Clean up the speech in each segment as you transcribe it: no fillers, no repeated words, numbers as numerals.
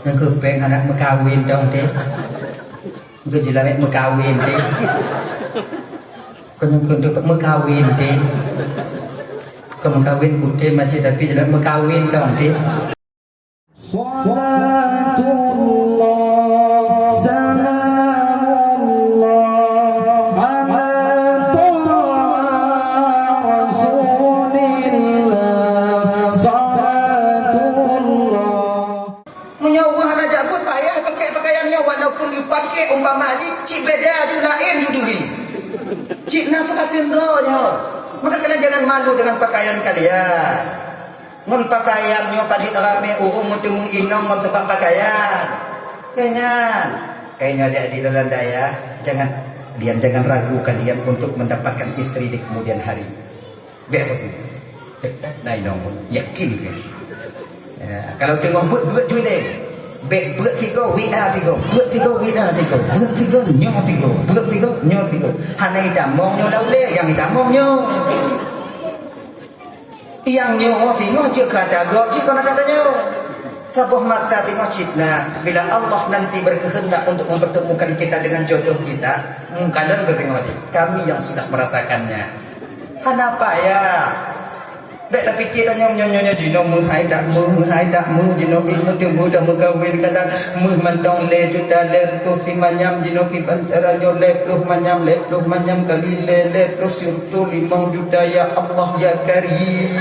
Yang kepeng anak mekawin dong deh. Gue jelamek mekawin deh. Kau dapat mekawin deh. Kau mekawin kude macam tapi jelas mekawin dong deh. Pakai umpama haji cik beda tu lain tu diri cik nak pakai rohnya maka kalian jangan malu dengan pakaian kalian mun pakaiannya pada rame urung mutemu inong sebab pakaian kayaknya ada di dalam daya jangan ragu kalian untuk mendapatkan istri di kemudian hari besok cepat naik nong yakin kan ya, kalau tengok buat jual Bek berat tiga, WA tiga, berat tiga, WA tiga, berat tiga, nyawa tiga, berat tiga, nyawa tiga. Hana idamong nyawa dah boleh, yang idamong nyawa. Yang nyawa tengok cik kata gak, cik kena kata nyawa. Sabuh masa tengok cik nah, bila Allah nanti berkehendak untuk mempertemukan kita dengan jodoh kita, kadang kita tengok dia, kami yang sudah merasakannya. Hana apa ya? Bek tapi kita nyonya jino menghai dak mu jino ilmu temu dah megawin kadang mu mandong le juta le tu si manyam jino ki bancara nyo le pluh manyam kali le plus surtu 5 juta ya Allah ya Karim.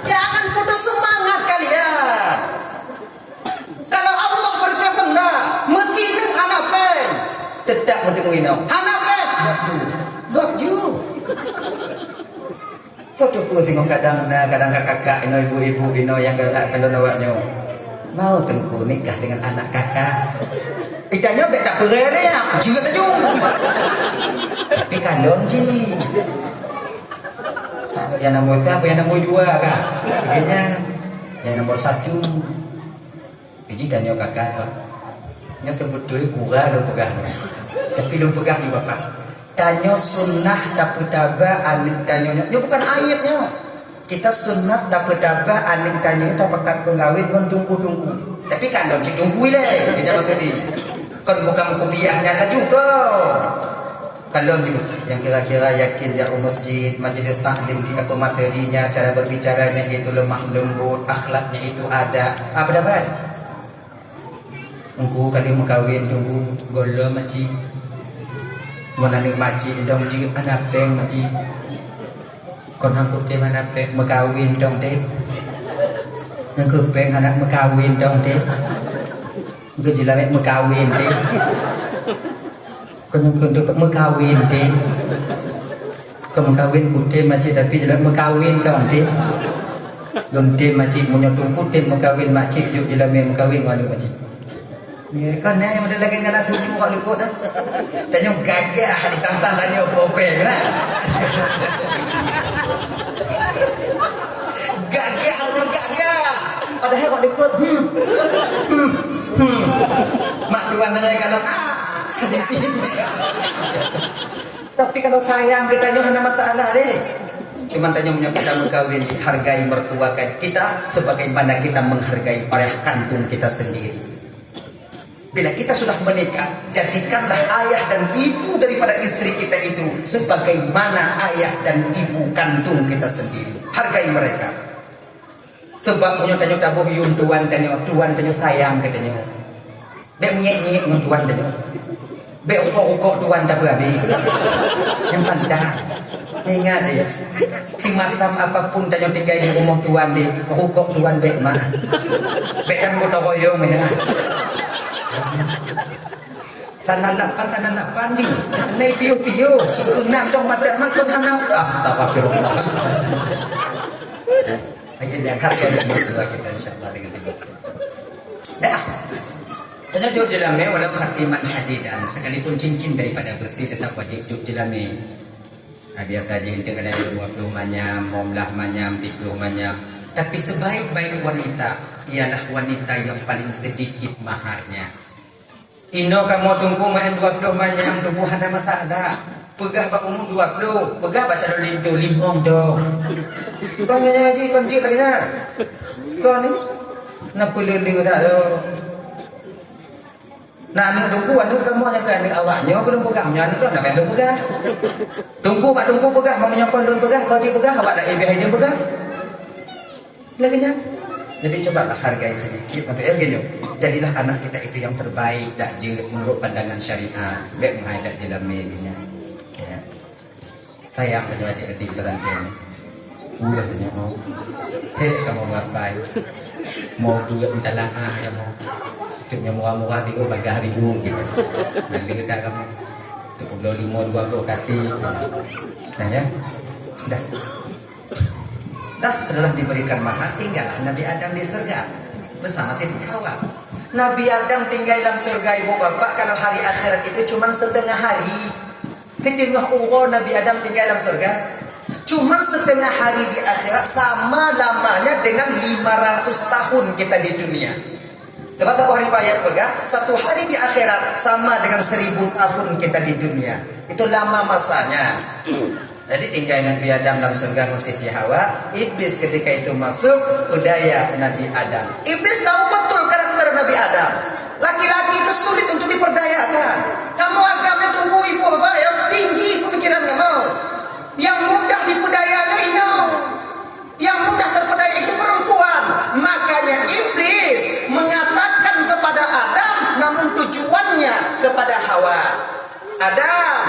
Jangan putus semangat kalian. Kalau Allah berkehendak mesti ning hanape tetap menemu ino. Hanape got you. So coba tengok kadang kakak ino ibu ino yang galak kalau nawaknya mau tengku nikah dengan anak kakak. Itanya bek tak perere ya, jirat aja. Tapi kandung ji. Yang nombor siapa yang nombor 2 kak? Begini yang nombor 1. Jadi tanya kakak, nya sebetulnya kurang belum pegang. Tapi belum pegang juga pak. Tanya sunnah dapat daba anik tanya nya bukan ayatnya. Kita sunnah dapat daba anik tanya dapat pengawin kon tunggu. Tapi kan dong ditunggu le. Kita maksud ni. Kon bukan kubiahnya lah juga. Kalau yang kira-kira yakin dia masjid, majelis taklim di apa materinya, cara berbicaranya itu lemah lembut, akhlaknya itu ada. Apa dapat? Engkau kali mengkawin tunggu golo macam Monaning maci dong ji anak peng maci kon hangkut de mana peng mekawin dong de nang kepeng anak mekawin dong de ge jelamek mekawin de kon dapat mekawin de kon mekawin kude maci tapi jelek mekawin dong de lonte maci monyotung kude mekawin maci juk jelamek mekawin walu maci. Ya kan yang ada lagi ngana suju kok likut dah. Tanya gagah ditantang tanya popeng lah. Gagah. Padahal kok likut. Mak tuan nanya kalau tapi kalau sayang kita hanya masalah deh. Cuman tanya punya kita mengkawin hargai mertua kita sebagaimana kita menghargai ayah kandung kita sendiri. Bila kita sudah menikah, jadikanlah ayah dan ibu daripada istri kita itu sebagaimana ayah dan ibu kandung kita sendiri. Hargai mereka. Sebab punya tanya tabuh yun tuan tanya sayang katanya. Bek nyek dengan tuan tanya. Bek ukok tuan tak berabi. Yang pandang. Ingat ya. Himasam apapun tanya tinggal di rumah tuan di ukok tuan bek mah. Bek kan motor koyong ya. Tananapan di nai piu nak dong madat makon anak astagfirullah. Lagi diangkat dari dua kita insyaallah dengan ibu. Dah. Tanya jauh jelame walau khatiman hadidan sekalipun cincin daripada besi tetap wajib jauh jelame. Hadiah saja itu ada 20 manyam, momlah manyam, 30 manyam. Tapi sebaik-baik wanita ialah wanita yang paling sedikit maharnya. Ino kamu tunggu main 20 manyam tunggu ada masalah. Pegah pak umum 20, pegah baca lintu limong dong. Kau nyanyi lagi konjit lagi ya. Kau ni Napa lele dah ada. Nak ambil tunggu anda kamu hanya kan awaknya aku belum pegang nya anda dah nak belum pegang. Tunggu pak tunggu pegang kamu nyapa belum pegang kau cik pegang awak dah dia pegang. Lagi kan? Jadi cobalah hargai sedikit untuk ergenyo. Jadilah anak kita itu yang terbaik dak je menurut pandangan syariat. Baik menghadap dalam medianya. Ya. Sayang tanya adik-adik petang ini. Udah tanya mau. Hei kamu ngapain? Mau juga minta langah ya mau. Cuma murah-murah bingung bagah bingung gitu. Nanti kita kamu. 25 20 kasih. Nah ya. Dah. Dah setelah diberikan mahar tinggallah Nabi Adam di surga bersama Siti Hawa. Nabi Adam tinggal dalam surga ibu bapak kalau hari akhirat itu cuma setengah hari. Kecilnya Nabi Adam tinggal dalam surga cuma setengah hari di akhirat sama lamanya dengan 500 tahun kita di dunia. Coba satu hari riwayat pegang satu hari di akhirat sama dengan 1000 tahun kita di dunia. Itu lama masanya. Jadi tinggal Nabi Adam dalam surga dengan Siti Hawa. Iblis ketika itu masuk budaya Nabi Adam. Iblis tahu betul karakter Nabi Adam. Laki-laki itu sulit untuk diperdayakan. Kamu agamanya tunggu ibu bapak yang tinggi pemikiran kamu. Yang mudah diperdayanya ini. Yang mudah terpedaya itu perempuan. Makanya iblis mengatakan kepada Adam namun tujuannya kepada Hawa. Adam,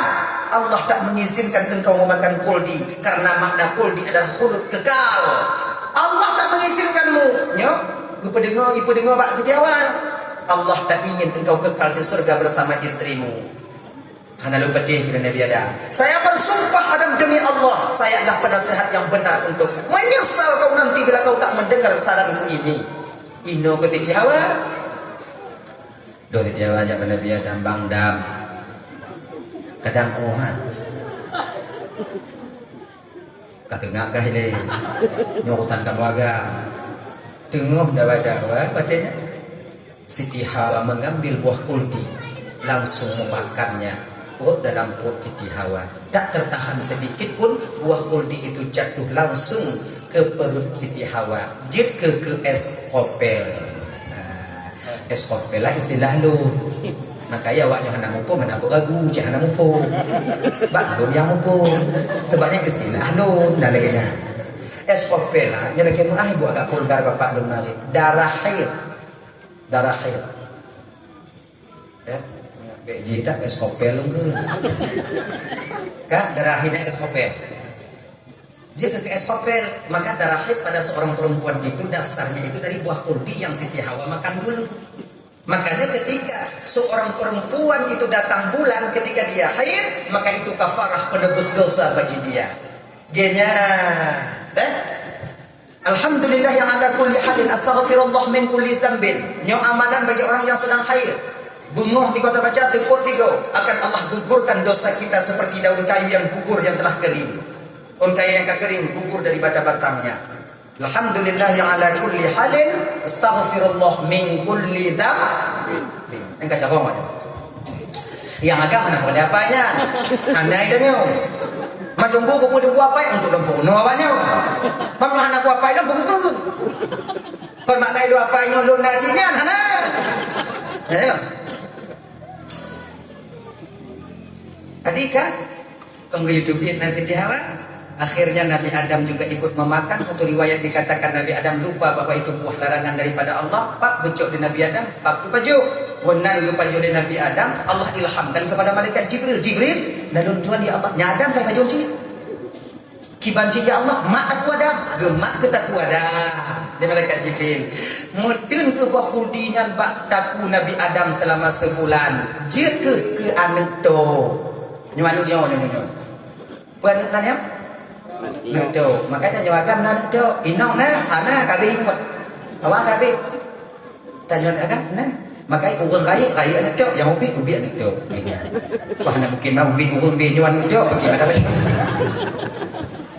Allah tak mengizinkan engkau memakan kuldi karena makna kuldi adalah khulud kekal. Allah tak mengizinkanmu. Nyo, ibu dengar Pak Setiawan. Allah tak ingin engkau kekal di surga bersama istrimu. Hana lupa dia kepada Nabi Adam. Saya bersumpah Adam demi Allah, saya adalah penasehat yang benar untuk menyesal kau nanti bila kau tak mendengar saranku ini. Ino ke Siti Hawa. Doh Siti Hawa ajak Nabi Adam bang dam. Kadang ohan kata ngakah ini nyurutan keluarga tengok dawa-dawa padanya Siti Hawa mengambil buah kuldi langsung memakannya dalam perut Siti Hawa. Tak tertahan sedikit pun buah kuldi itu jatuh langsung ke perut Siti Hawa. Jid ke es kopel. Es kopel lah istilah lu. Makanya awaknya hendak mumpu mana apa ragu cak hendak mumpu bak belum yang mumpu tebaknya istilah nun dan lagi es kopel lah yang lagi mah ibu agak vulgar bapak belum lari darah haid ya beji dak es kopel lu kan darah haidnya es kopel jika ke es kopel maka darah haid pada seorang perempuan itu dasarnya itu dari buah kuldi yang Siti Hawa makan dulu. Makanya ketika seorang perempuan itu datang bulan ketika dia haid, maka itu kafarah penebus dosa bagi dia. Genya, alhamdulillah yang ala kulli halin astaghfirullah min kulli dzambin. Nyo amanan bagi orang yang sedang haid. Bunguh di kota baca tepuk tiga akan Allah gugurkan dosa kita seperti daun kayu yang gugur yang telah kering. Daun kayu yang kering gugur daripada batangnya. Alhamdulillah yang ala kulli halin astaghfirullah min kulli dzambin. Engkau cakap aja. Yang agak mana boleh apanya? Anda itanya. Madung buku apa untuk lempu no apanya? Mampu anak apa itu buku tu. Kon mak lai apa yang lu najinya hana. Ya. Adika kau hidup nanti di hawa. Akhirnya Nabi Adam juga ikut memakan. Satu riwayat dikatakan Nabi Adam lupa bahwa itu buah larangan daripada Allah. Pak gecok di Nabi Adam, pak tu paju. Wenan ke paju di Nabi Adam, Allah ilhamkan kepada malaikat Jibril. Jibril, lalu Tuhan ya Allah, nyadam kai paju ci. Kibanci ya Allah, mak aku Adam, gemak ke tak wadah. Di malaikat Jibril. Mudun ke buah kuldinya bak taku Nabi Adam selama sebulan. Je ke anak tu. Nyo. Puan tanya? Nudo, makanya nyawagam na nudo, inong na, ana kabi mo, awak kabi, tanyon agam na, makai urang kaya nudo, yang ubi nudo, wah na mungkin mau ubi nyuan nudo, bagaimana bos?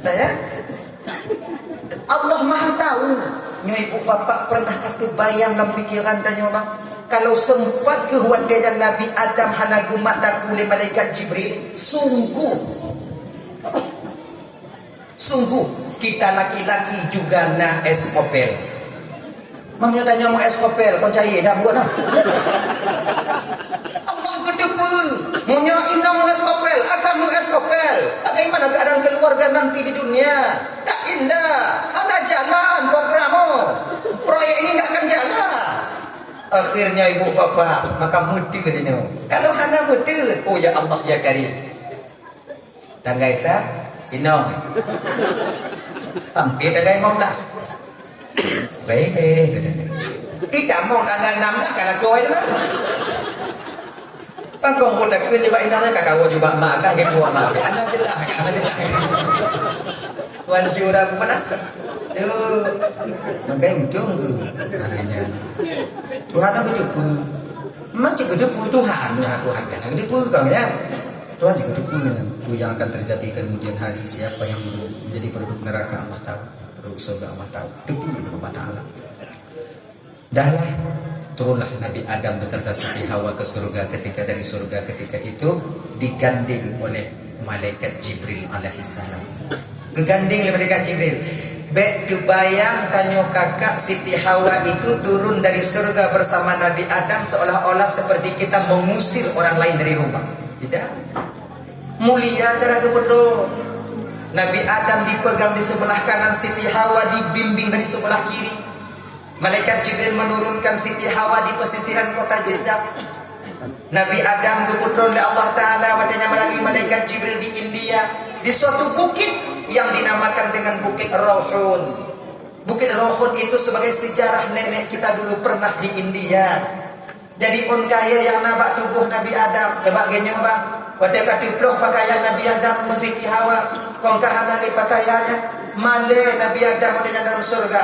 Nah ya, Allah Maha tahu, nyoy ibu bapak pernah kebayang dalam pikiran tanya bang, kalau sempat keluarganya Nabi Adam hana gumat dakule malaikat Jibril, sungguh kita laki-laki juga na es kopel. Mamnya tanya mau eskopel, kon cair dah buat dah. Allah kedepu. Mamnya inang eskopel, akan eskopel. Bagaimana keadaan keluarga nanti di dunia? Tak indah. Ada jalan programmu. Proyek ini enggak akan jalan. Akhirnya ibu bapa maka mudut ini. Kalau hana mudut, oh ya Allah ya Karim. Tanggai sah, inong. Sampai tanggai mong dah. Baik, kita mau tanggal 6 dah kalau kau itu mah. Pangkong budak pun juga inangnya kakak gua juga mak kakek gua mak. Anak jelas. Wan curang mana? Tuh, makanya muncul akhirnya. Tuhan aku depu. Macam depu Tuhan ya Tuhan kan depu kau ya. Tuhan juga depu. Itu yang akan terjadi kemudian hari siapa yang menjadi penduduk neraka Allah tahu. Surga Allah tahu, debu kepada Allah. Dahlah turunlah Nabi Adam beserta Siti Hawa ke surga. Ketika dari surga ketika itu digandeng oleh malaikat Jibril alaihissalam. Gegandeng oleh malaikat Jibril. Bek bayang tanyo kakak Siti Hawa itu turun dari surga bersama Nabi Adam seolah-olah seperti kita mengusir orang lain dari rumah. Tidak. Mulia cara keperluan. Nabi Adam dipegang di sebelah kanan, Siti Hawa dibimbing dari sebelah kiri. Malaikat Jibril menurunkan Siti Hawa di pesisiran kota Jeddah. Nabi Adam diputra oleh Allah Ta'ala wadahnya melalui malaikat Jibril di India, di suatu bukit yang dinamakan dengan Bukit Rauhun. Bukit Rauhun itu sebagai sejarah nenek kita dulu pernah di India. Jadi on kaya yang nampak tubuh Nabi Adam, nampak genyo bang. Wadah katiploh pakaian Nabi Adam Siti Hawa. Kongkahan dari pakaiannya male Nabi Adam adanya dalam surga.